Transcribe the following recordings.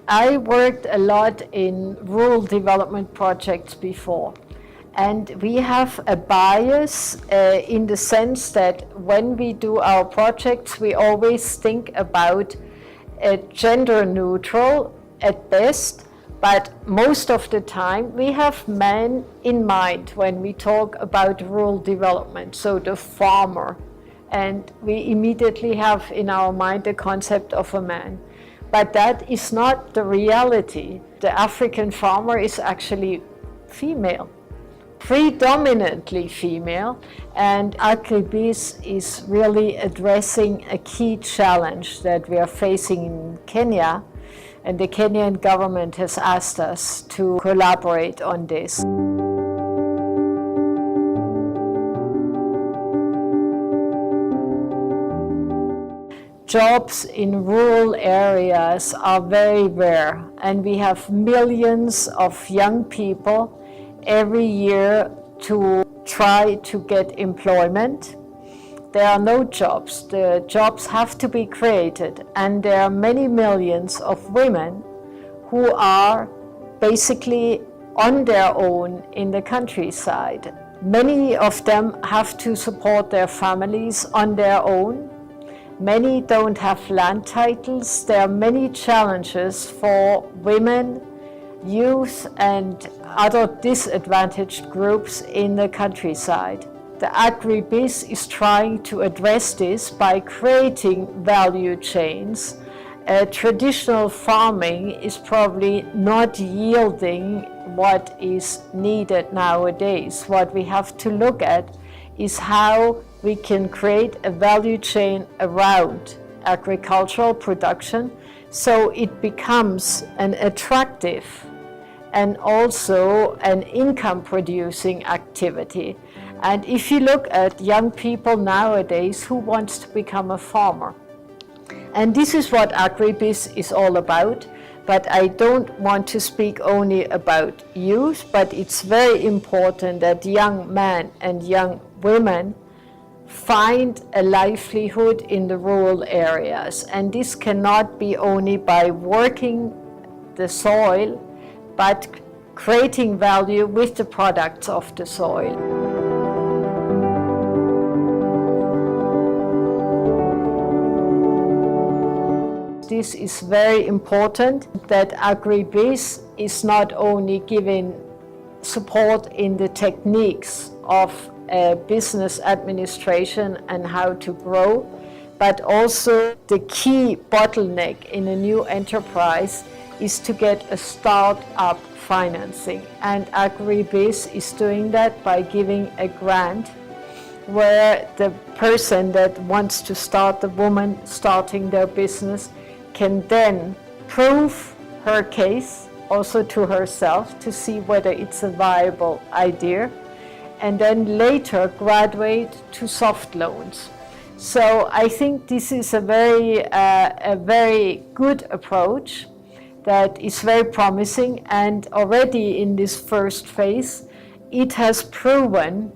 I worked a lot in rural development projects before. And we have a bias in the sense that when we do our projects, we always think about gender neutral at best, but most of the time we have men in mind when we talk about rural development, so the farmer. And we immediately have in our mind the concept of a man. But that is not the reality. The African farmer is actually female, predominantly female, and agribusiness is really addressing a key challenge that we are facing in Kenya, and the Kenyan government has asked us to collaborate on this. Jobs in rural areas are very rare, and we have millions of young people every year to try to get employment. There are no jobs. The jobs have to be created, and there are many millions of women who are basically on their own in the countryside. Many of them have to support their families on their own. Many don't have land titles. There are many challenges for women, youth, and other disadvantaged groups in the countryside. The agribusiness is trying to address this by creating value chains. Traditional farming is probably not yielding what is needed nowadays. What we have to look at is how we can create a value chain around agricultural production so it becomes an attractive and also an income producing activity. And if you look at young people nowadays, who wants to become a farmer? And this is what agribusiness is all about. But I don't want to speak only about youth, but it's very important that young men and young women find a livelihood in the rural areas. And this cannot be only by working the soil, but creating value with the products of the soil. This is very important, that agribusiness is not only giving support in the techniques of business administration and how to grow, but also the key bottleneck in a new enterprise is to get a start-up financing. And agribusiness is doing that by giving a grant where the person that wants to start, the woman starting their business, can then prove her case also to herself to see whether it's a viable idea, and then later graduate to soft loans. So I think this is a very good approach that is very promising, and already in this first phase it has proven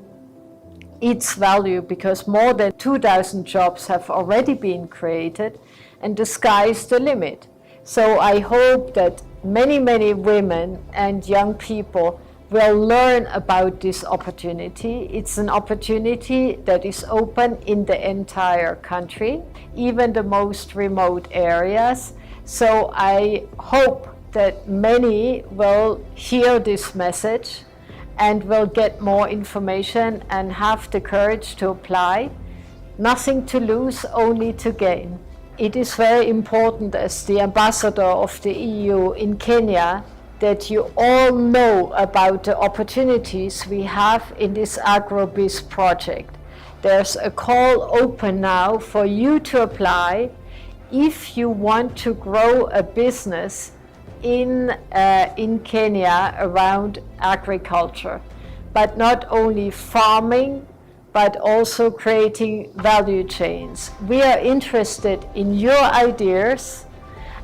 its value because more than 2,000 jobs have already been created, and the sky is the limit. So I hope that many women and young people will learn about this opportunity. It's an opportunity that is open in the entire country, even the most remote areas. So I hope that many will hear this message and will get more information and have the courage to apply. Nothing to lose, only to gain. It is very important, as the ambassador of the EU in Kenya, that you all know about the opportunities we have in this agribusiness project. There's a call open now for you to apply if you want to grow a business in Kenya around agriculture, but not only farming, but also creating value chains. We are interested in your ideas,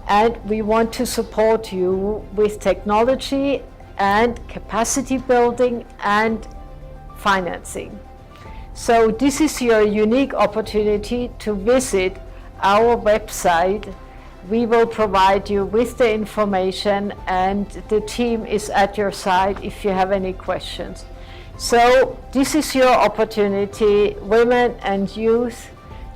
and we want to support you with technology and capacity building and financing. So this is your unique opportunity to visit our website we will provide you with the information, and the team is at your side if you have any questions. So this is your opportunity, women and youth,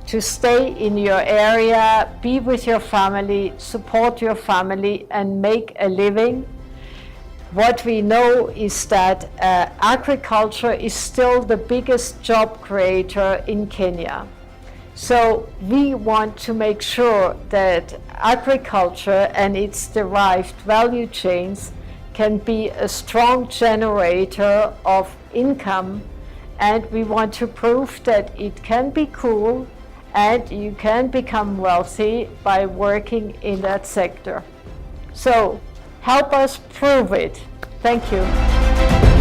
to stay in your area, be with your family, support your family, and make a living. What we know is that agriculture is still the biggest job creator in Kenya. So we want to make sure that agriculture and its derived value chains can be a strong generator of income, and we want to prove that it can be cool and you can become wealthy by working in that sector. So help us prove it. Thank you.